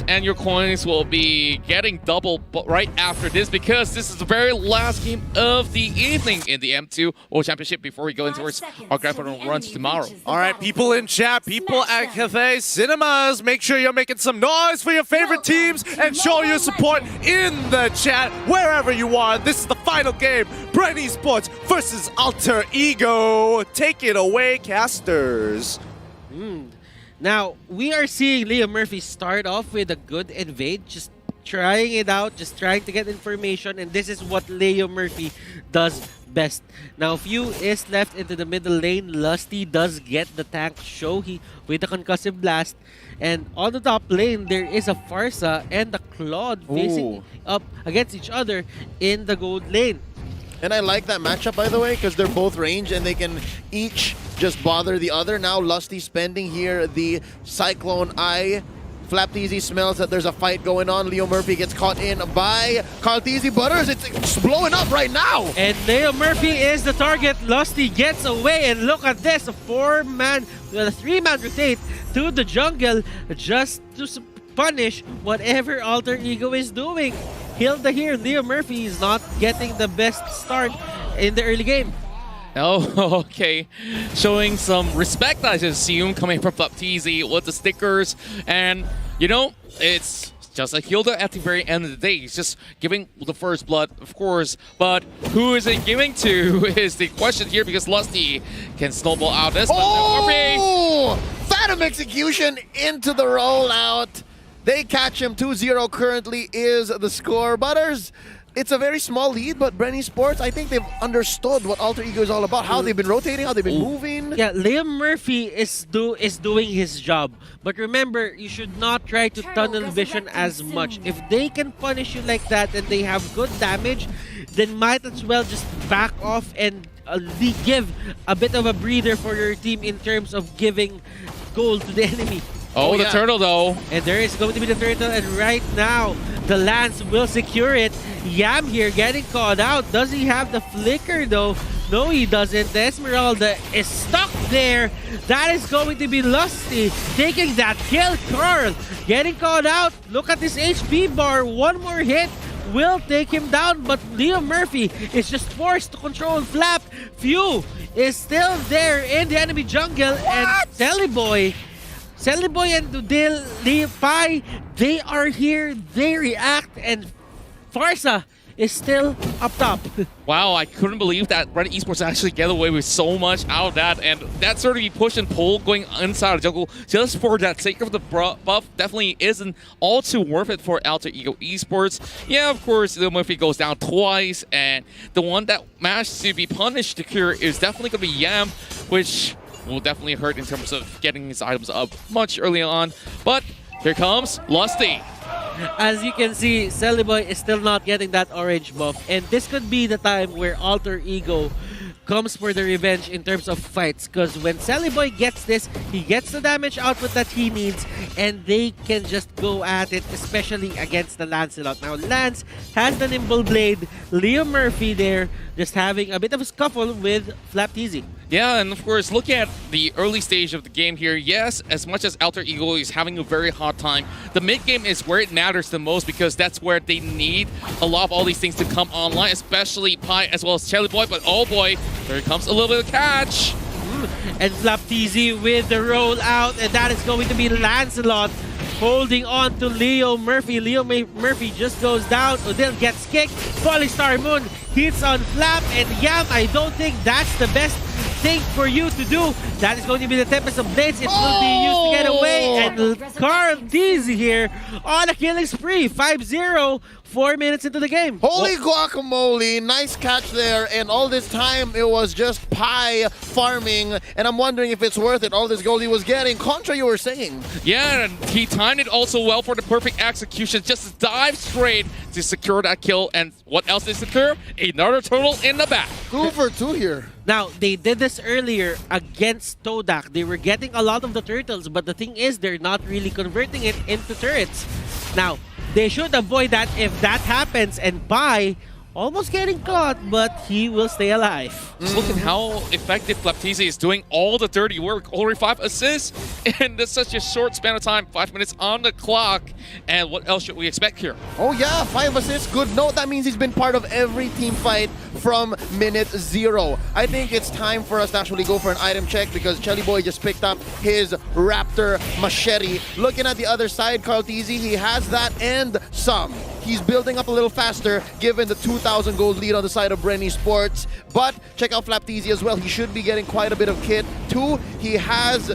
and your coins will be getting double right after this, because this is the very last game of the evening in the M2 World Championship before we go into our grand final runs tomorrow. All right, people in chat, people at Cathay Cinemas, make sure you're making some noise for your favorite teams and show your support in the chat wherever you are. This is the final game, BREN Esports versus Alter Ego. Take it away, casters. Now, we are seeing Leo Murphy start off with a good invade, just trying it out, just trying to get information, and this is what Leo Murphy does best. Now, Few is left into the middle lane. Lusty does get the tank Shohei with the concussive blast, and on the top lane, there is a Farsa and the Claude facing up against each other in the gold lane. And I like that matchup, by the way, because they're both ranged and they can each just bother the other. Now Lusty spending here the Cyclone Eye. Flapteezy smells that there's a fight going on. Leo Murphy gets caught in by Carteezy Butters. It's blowing up right now. And Leo Murphy is the target. Lusty gets away, and look at this, a three-man rotate to the jungle just to punish whatever Alter Ego is doing. Hilda here, Leo Murphy is not getting the best start in the early game. Oh, okay. Showing some respect, I assume, coming from Flapteezy with the stickers. And, you know, it's just like Hilda at the very end of the day. He's just giving the first blood, of course. But who is it giving to is the question here, because Lusty can snowball out this. Oh! Phantom execution into the rollout. They catch him. 2-0 currently is the score. Butters, it's a very small lead, but BREN Esports, I think they've understood what Alter Ego is all about, how they've been rotating, how they've been moving. Yeah, Liam Murphy is doing his job. But remember, you should not try to tunnel vision as much. If they can punish you like that and they have good damage, then might as well just back off and give a bit of a breather for your team in terms of giving gold to the enemy. Oh, the turtle, though. And there is going to be the turtle, and right now, the Lance will secure it. Yam here getting caught out. Does he have the flicker, though? No, he doesn't. The Esmeralda is stuck there. That is going to be Lusty taking that kill. Carl getting caught out. Look at this HP bar. One more hit will take him down, but Leo Murphy is just forced to control Flap. Few is still there in the enemy jungle, and Selly Boy and Pai, they are here, they react, and Farsa is still up top. Wow, I couldn't believe that BREN Esports actually get away with so much out of that, and that sort of push and pull going inside of jungle just for that sake of the buff definitely isn't all too worth it for Alter Ego Esports. Yeah, of course, Leo Murphy goes down twice, and the one that managed to be punished to cure is definitely going to be Yam, which will definitely hurt in terms of getting his items up much early on. But here comes Lusty. As you can see, Celiboy is still not getting that orange buff, and this could be the time where Alter Ego comes for the revenge in terms of fights, because when Celiboy gets this, he gets the damage output that he needs, and they can just go at it, especially against the Lancelot. Now, Lance has the Nimble Blade. Leo Murphy there just having a bit of a scuffle with Flapteezy. Yeah, and of course, looking at the early stage of the game here, yes, as much as Alter Ego is having a very hard time, the mid game is where it matters the most, because that's where they need a lot of all these things to come online, especially Pai as well as Cherry Boy. But oh boy, here comes a little bit of catch. And Flapteezy with the roll out, and that is going to be Lancelot holding on to Leo Murphy. Leo Murphy just goes down. Odell gets kicked. Polystar Moon hits on Flap, and Yam, I don't think that's the best thing for you to do. That is going to be the Tempest of Blades. It will be used to get away. And Carl Deezy here on a killing spree. 5-0, 4 minutes into the game. Holy guacamole, nice catch there. And all this time, it was just Pai farming. And I'm wondering if it's worth it, all this gold he was getting. Contra, you were saying. Yeah, and he timed it also well for the perfect execution. Just to dive straight to secure that kill. And what else is secure? Another turtle in the back. 2 for 2 here. Now, they did this earlier against Todak. They were getting a lot of the turtles, but the thing is, they're not really converting it into turrets. Now, they should avoid that if that happens, and Pai almost getting caught, but he will stay alive. Just look at how effective Flaptizi is doing all the dirty work. Already 5 assists in such a short span of time. 5 minutes on the clock. And what else should we expect here? Oh yeah, 5 assists, good note. That means he's been part of every team fight from minute 0. I think it's time for us to actually go for an item check because Chelly Boy just picked up his Raptor machete. Looking at the other side, Carlteasy, he has that and some. He's building up a little faster given the 2,000 gold lead on the side of BREN ESPORTS. But check out Flaptizi as well. He should be getting quite a bit of kit. 2, he has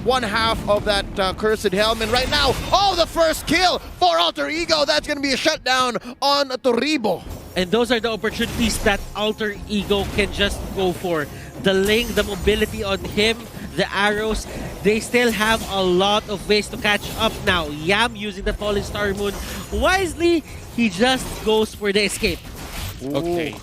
one half of that cursed helmet right now. Oh, the first kill for Alter Ego. That's going to be a shutdown on Torribo. And those are the opportunities that Alter Ego can just go for. The link, the mobility on him, the arrows, they still have a lot of ways to catch up now. Yam using the Fallen Star Moon wisely, he just goes for the escape. Okay.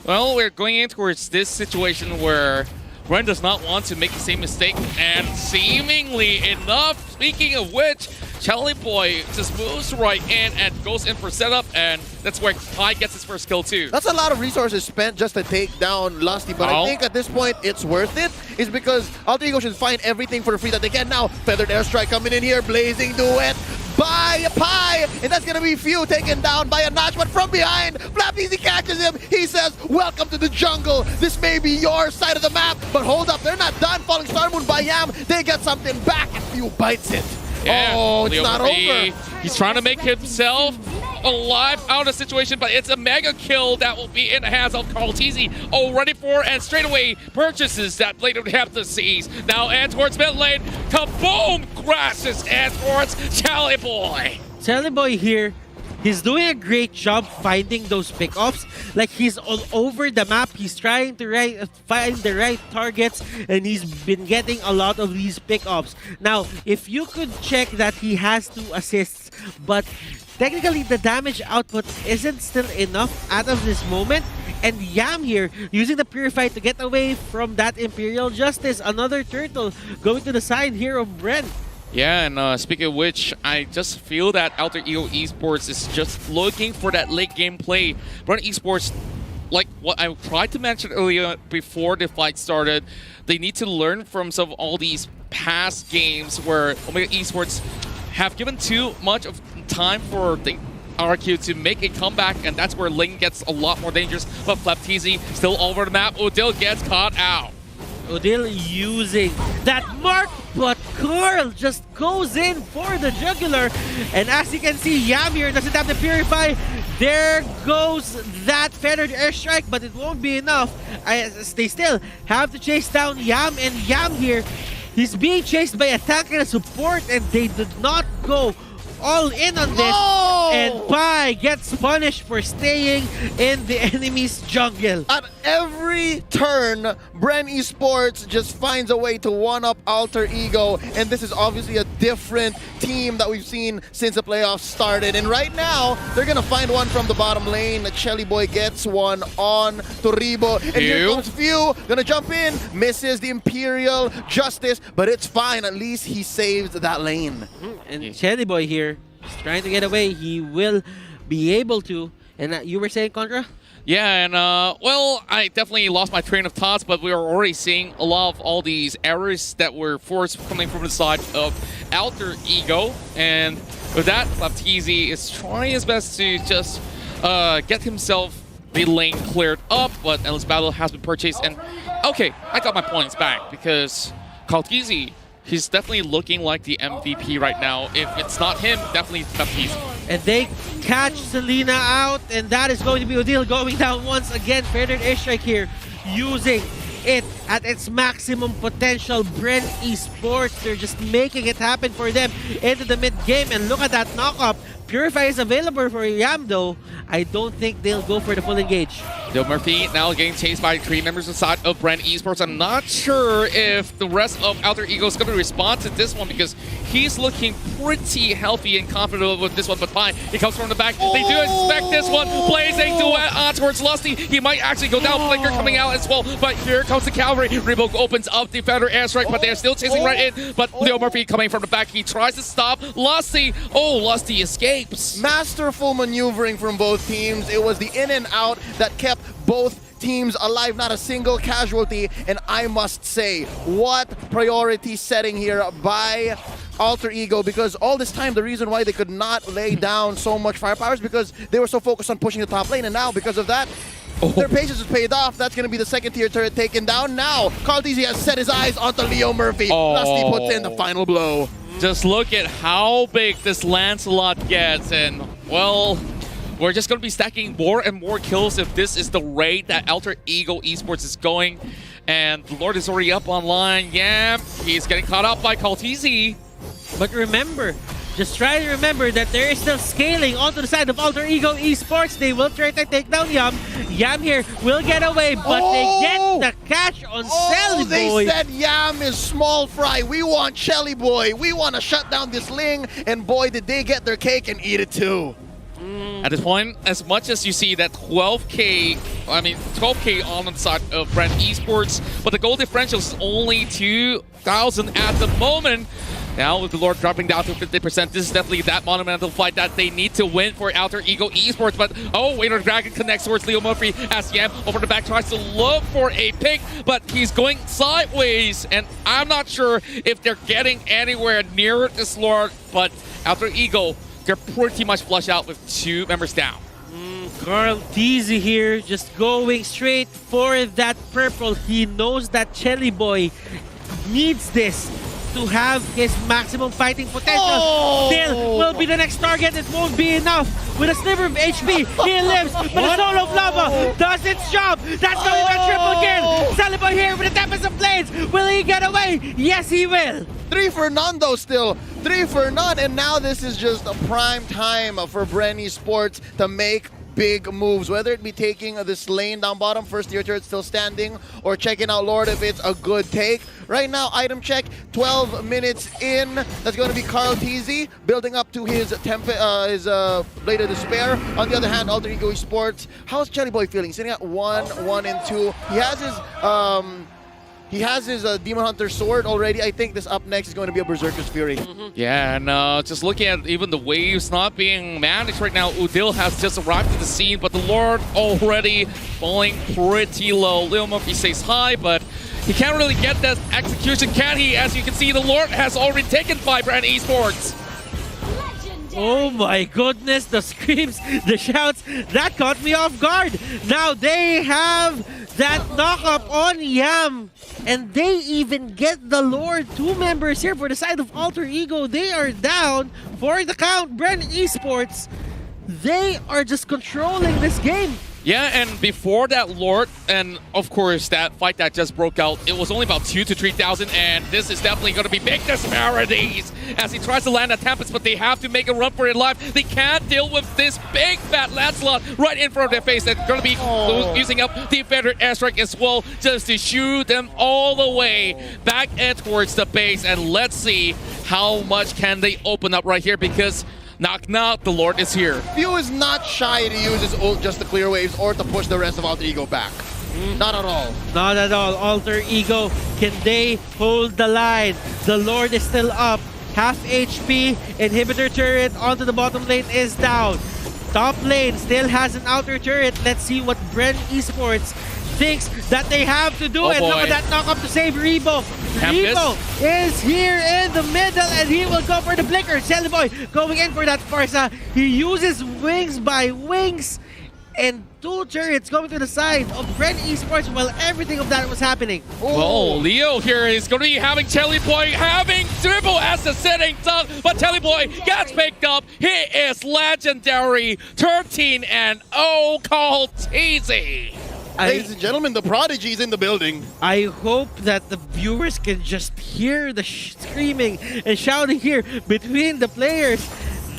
Well, we're going in towards this situation where BREN does not want to make the same mistake, and seemingly enough, speaking of which, Chelly Boy just moves right in and goes in for setup, and that's where Pi gets his first kill too. That's a lot of resources spent just to take down Lusty, but I think at this point it's worth it. It's because Alter Ego should find everything for free that they can. Now, Feathered Airstrike coming in here, Blazing Duet by Pi, and that's gonna be Few taken down by a notch, but from behind, Flaptizi catches him. He says, welcome to the jungle. This may be your side of the map, but hold up, they're not done. Falling Star Moon by Yam, they get something back, and Few bites it. Yeah, oh, it's not over. He's trying to make himself alive out of the situation, but it's a mega kill that will be in the hands of Carlteasy. Oh, ready for and straight away purchases that Blade would have to seize. Now and towards mid lane, kaboom! Crashes and towards Chelly Boy. Chelly Boy here, he's doing a great job finding those pickoffs. Like, he's all over the map. He's trying to find the right targets, and he's been getting a lot of these pickoffs. Now, if you could check that he has 2 assists, but technically the damage output isn't still enough out of this moment. And Yam here, using the Purify to get away from that Imperial Justice. Another turtle going to the side here of BREN. Yeah, and speaking of which, I just feel that Alter Ego Esports is just looking for that late game play. BREN Esports, like what I tried to mention earlier before the fight started, they need to learn from some of all these past games where Omega Esports have given too much of time for the RQ to make a comeback, and that's where Ling gets a lot more dangerous. But Flaptizi still all over the map. Odil gets caught out. Odil using that mark, but Carl just goes in for the jugular. And as you can see, Yam here doesn't have the Purify. There goes that Feathered Airstrike, but it won't be enough. As they still have to chase down Yam, and Yam here, he's being chased by a tank and a support, and they did not go all in on this. And Pi gets punished for staying in the enemy's jungle. At every turn, BREN Esports just finds a way to one-up Alter Ego, and this is obviously a different team that we've seen since the playoffs started. And right now, they're gonna find one from the bottom lane. Chelly Boy gets one on Torribo, and here comes Few, gonna jump in, misses the Imperial Justice, but it's fine. At least he saves that lane. And Chelly Boy here is trying to get away. He will be able to. And you were saying, Contra? Yeah, and well, I definitely lost my train of thoughts, but we are already seeing a lot of all these errors that were forced coming from the side of Alter Ego. And with that, Flaptizi is trying his best to just get himself the lane cleared up, but Endless Battle has been purchased. And okay, I got my points back because Carlteasy, he's definitely looking like the MVP right now. If it's not him, definitely Flaptizi. And they catch Selena out, and that is going to be Odil going down once again. Feathered Airstrike here, using it at its maximum potential. BREN Esports, they're just making it happen for them into the mid-game. And look at that knock-up. Purify is available for Yam though. I don't think they'll go for the full engage. Dil Murphy now getting chased by 3 members inside of BREN Esports. I'm not sure if the rest of Alter Ego is going to respond to this one because he's looking pretty healthy and confident with this one. But fine, he comes from the back. They do expect this one. Blazing duet on towards Lusty. He might actually go down. Flicker coming out as well. But here comes the cavalry. Revoke opens up the Feather Airstrike, but they're still chasing right in. But Leo Murphy coming from the back. He tries to stop Lusty. Oh, Lusty escapes. escapes. Masterful maneuvering from both teams. It was the in and out that kept both teams alive, not a single casualty. And I must say, what priority setting here by Alter Ego, because all this time the reason why they could not lay down so much firepower is because they were so focused on pushing the top lane, and now because of that, their patience is paid off. That's going to be the second tier turret taken down. Now, Carlteasy has set his eyes onto Leo Murphy. Lusty puts in the final blow. Just look at how big this Lancelot gets, and well, we're just going to be stacking more and more kills if this is the rate that Alter Ego Esports is going. And the Lord is already up online. Yeah, he's getting caught up by Carlteasy. But remember, just try to remember that there is still scaling onto the side of Alter Ego Esports. They will try to take down Yam. Yam here will get away, but they get the catch on Shelly They Boy. said Yam is small fry. We want Shelly Boy. We want to shut down this Ling. And boy, did they get their cake and eat it too. At this point, as much as you see that 12K on the side of BREN Esports, but the goal differential is only 2,000 at the moment. Now with the Lord dropping down to 50%, this is definitely that monumental fight that they need to win for Alter Ego Esports. But oh, Waiter Dragon connects towards Leo Murphy as Yam over the back tries to look for a pick, but he's going sideways, and I'm not sure if they're getting anywhere near this Lord, but Alter Ego, they're pretty much flushed out with 2 members down. Carlteasy here just going straight for that purple. He knows that Shelly Boy needs this to have his maximum fighting potential. Still will be the next target. It won't be enough. With a sliver of HP, he lives, but the Soul of Lava does its job. That's going to be a triple kill. Shelly Boy here with the Tempest of Blades. Will he get away? Yes, he will. 3 for none though still. 3 for none, and now this is just a prime time for BREN Esports to make big moves, whether it be taking this lane down bottom, first tier turret still standing, or checking out Lord if it's a good take. Right now, item check, 12 minutes in. That's going to be Carlteasy building up to his Blade of Despair. On the other hand, Alter Ego Esports, how's Shelly Boy feeling? Sitting at 1, 1, and 2. He has his Demon Hunter sword already. I think this up next is going to be a Berserker's Fury. Yeah, and just looking at even the waves not being managed right now, Udil has just arrived to the scene, but the Lord already falling pretty low. Leo Murphy says hi, but he can't really get that execution, can he? As you can see, the Lord has already taken by BREN Esports. Oh my goodness, the screams, the shouts, that caught me off guard. Now they have that knock-up on Yam, and they even get the Lord. 2 members here for the side of Alter Ego. They are down for the count. BREN Esports, they are just controlling this game. Yeah, and before that Lord, and of course that fight that just broke out, it was only about 2,000 to 3,000, and this is definitely going to be big disparities as he tries to land a Tempest, but they have to make a run for it live. They can't deal with this big fat Lancelot right in front of their face. They're going to be using up the Infederate airstrike as well, just to shoot them all the way back and towards the base. And let's see how much can they open up right here, because knock knock, the Lord is here. Few is not shy to use his ult just to clear waves or to push the rest of Alter Ego back. Not at all. Not at all. Alter Ego, can they hold the line? The Lord is still up. Half HP, inhibitor turret onto the bottom lane is down. Top lane still has an outer turret. Let's see what BREN Esports thinks that they have to do. And look at that knock up to save Rebo. Rebo is here in the middle, and he will go for the flicker. Shelly Boy going in for that Farsa. He uses wings by wings, and 2 turrets going to the side of BREN Esports while everything of that was happening. Oh, Leo here is going to be having Shelly Boy having dribble as the setting sun, but Shelly Boy gets picked up. He is legendary. 13-0 Carlteasy. Ladies and gentlemen, the prodigy is in the building. I hope that the viewers can just hear the screaming and shouting here between the players.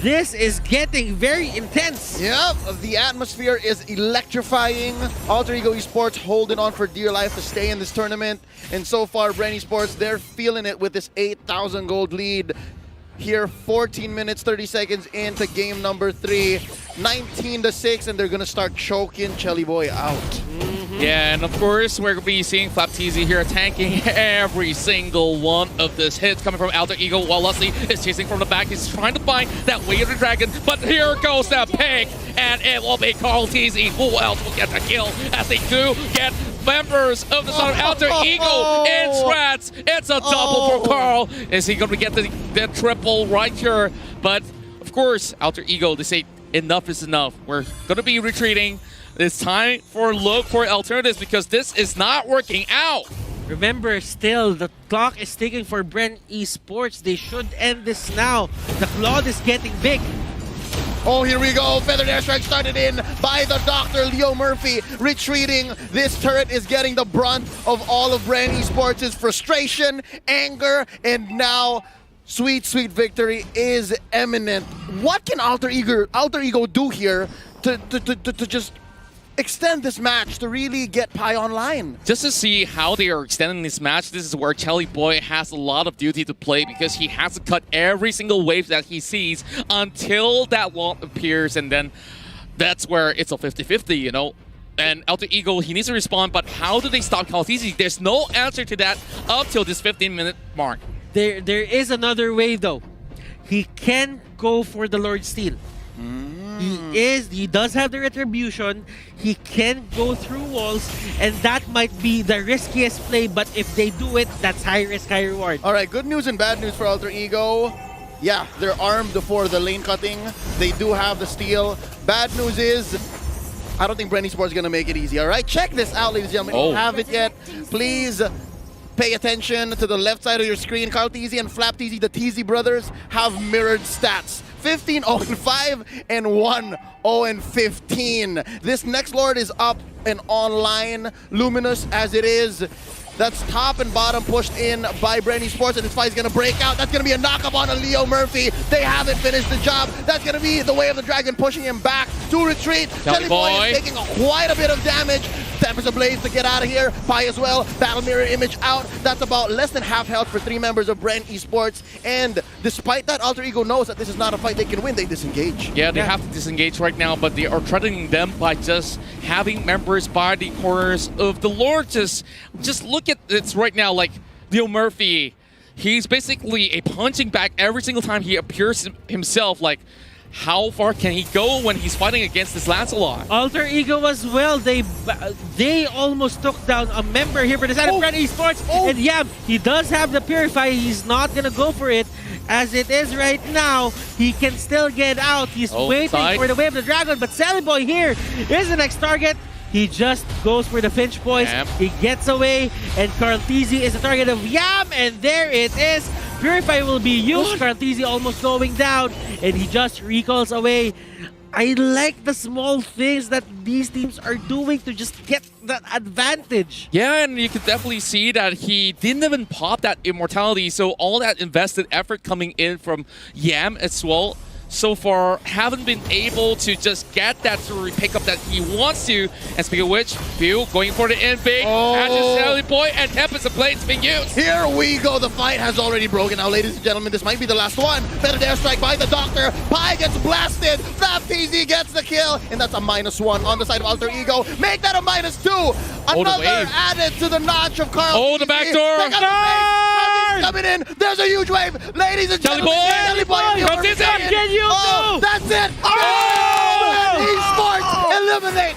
This is getting very intense. Yep, the atmosphere is electrifying. Alter Ego Esports holding on for dear life to stay in this tournament. And so far, BREN Esports, they're feeling it with this 8,000 gold lead. Here, 14 minutes, 30 seconds into game number 3. 19-6, and they're going to start choking Shelly Boy out. Yeah, Yeah, and of course, we're going to be seeing FlapTZ here tanking every single one of these hits coming from Alter Ego while Lusty is chasing from the back. He's trying to find that Way of the Dragon, but here goes that pick, and it will be CarlTZ. Who else will get the kill as they do get members of the Son of Alter Ego in strats? It's a double for Carl. Is he going to get the triple right here? But of course, Alter Ego, they say enough is enough. We're going to be retreating. It's time for a look for alternatives because this is not working out. Remember, still, the clock is ticking for BREN Esports. They should end this now. The cloud is getting big. Oh, here we go. Feathered airstrike started in by the Doctor, Leo Murphy, retreating. This turret is getting the brunt of all of BREN Esports' frustration, anger, and now sweet, sweet victory is imminent. What can Alter Ego do here to just extend this match to really get Pi online? Just to see how they are extending this match, this is where Chelly Boy has a lot of duty to play because he has to cut every single wave that he sees until that wall appears, and then that's where it's a 50-50, you know? And Alter Ego, he needs to respond, but how do they stop CarlTZ? There's no answer to that up till this 15-minute mark. There is another way, though. He can go for the Lord Steel. He does have the retribution. He can go through walls, and that might be the riskiest play, but if they do it, that's high risk, high reward. All right, good news and bad news for Alter Ego. Yeah, they're armed for the lane cutting. They do have the steal. Bad news is, I don't think BREN Esports is going to make it easy. All right, check this out, ladies and gentlemen. If you don't have it yet, please pay attention to the left side of your screen. CarlTZ and FlapTZ, the TZ brothers, have mirrored stats. 15-0-5 and 1-0-15. This next Lord is up and online. Luminous as it is. That's top and bottom pushed in by BREN Esports, and this fight's gonna break out. That's gonna be a knockup on a Leo Murphy. They haven't finished the job. That's gonna be the Way of the Dragon pushing him back to retreat. Chelly Boy is taking quite a bit of damage. Tempest Ablaze to get out of here. Pi as well. Battle Mirror Image out. That's about less than half health for 3 members of BREN Esports. And despite that, Alter Ego knows that this is not a fight they can win. They disengage. Yeah, they have to disengage right now, but they are threatening them by just having members by the corners of the Lord. Just look at it right now, like Leo Murphy. He's basically a punching bag every single time he appears himself. Like, how far can he go when he's fighting against this Lancelot? Alter Ego as well. They almost took down a member here for the side of BREN Esports. And yeah, he does have the Purify. He's not gonna go for it. As it is right now, he can still get out. He's waiting for the Way of the Dragon, but Sally Boy here is the next target. He just goes for the Finch Boys. He gets away, and CarlTZ is the target of Yam, and there it is. Purify will be used. CarlTZ almost going down, and he just recalls away. I like the small things that these teams are doing to just get that advantage. Yeah, and you could definitely see that he didn't even pop that immortality, so all that invested effort coming in from Yam as well so far haven't been able to just get that sort of pick up that he wants to. And speaking of which, Phil going for the in big, as Sally Boy, and Tempest Ablaze being used. Here we go. The fight has already broken out, ladies and gentlemen. This might be the last one. Feathered airstrike by the Doctor. Pi gets blasted. FlapTZ gets the kill, and that's a -1 on the side of Alter Ego. Make that a -2. Another added to the notch of Carl. Oh, the back door. Coming in. There's a huge wave, ladies and gentlemen. Sally Boy, Can you that's it. Esports eliminate